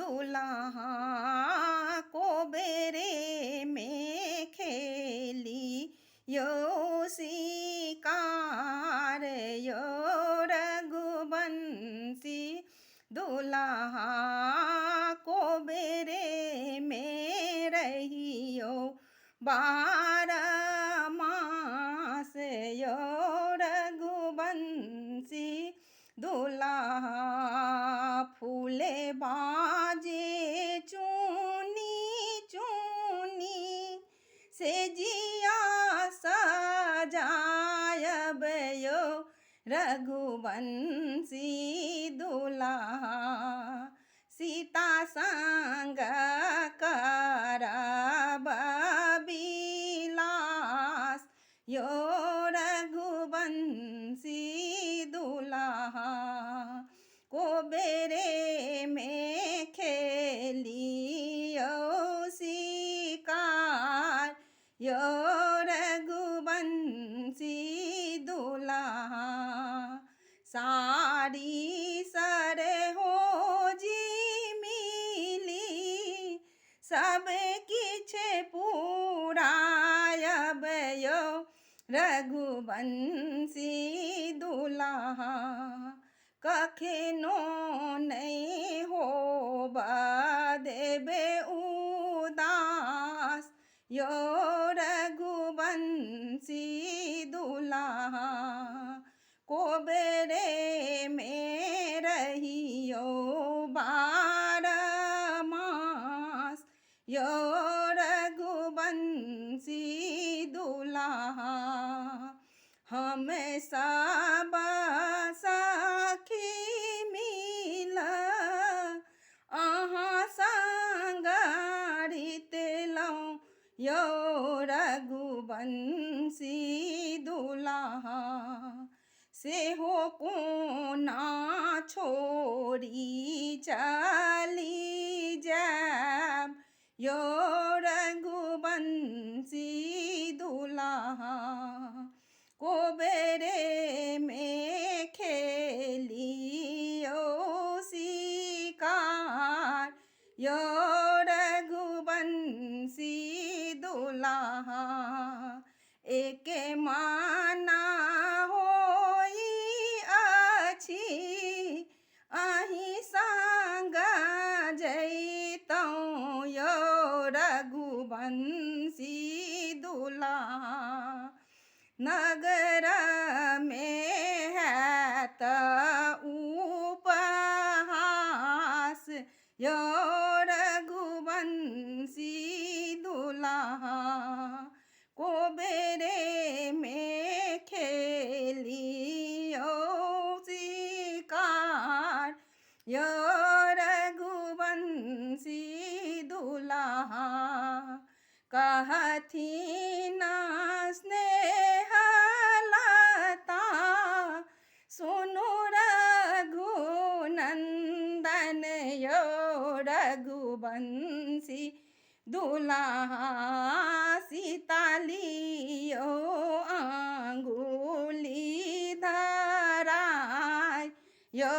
दुल्हा को बेरे में खेली यो शिकार यो रघुवंशी दुल्हा को बेरे में रहियो 12 मास यो रघुवंशी दुल्हा फूले बाजे चूनी चूनी से जिया सजायब यो रघुवंशी दुल्हा सीता संग करब बिलास यो रघुवंशी दुल्हा को बेरे में खेलियो शिकार यो रघुवंशी दुल्हा सारी सर हो जी मिली सब किछ पुरायब यो रघुवंशी दुल्हा कखनो नहीं होब देबे उदास यो रघुवंशी दुल्हा को बेरे में रहियो 12 मास यो रघुवंशी दुल्हा हम सब सखी मिल अहाँ संगरित लौं यो रघुवंशी दुल्हा से हो कोना छोड़ी चली जाब यो रघुवंशी दुल्हा को बेरे में खेलियो शिकार यो रघुवंशी दुल्हा एक माना होई अछि अहि संग जैतौं यो रघुवंशी दुल्हा नगर में है त उपहास यो रघुवंशी दुल्हा को बेरे में खेलियो शिकार यो रघुवंशी दुल्हा कहथिन स्नेह लता सुनु रघुनंदन यो रघुवंशी दुल्हा सीता लियो अंगुली धराय यो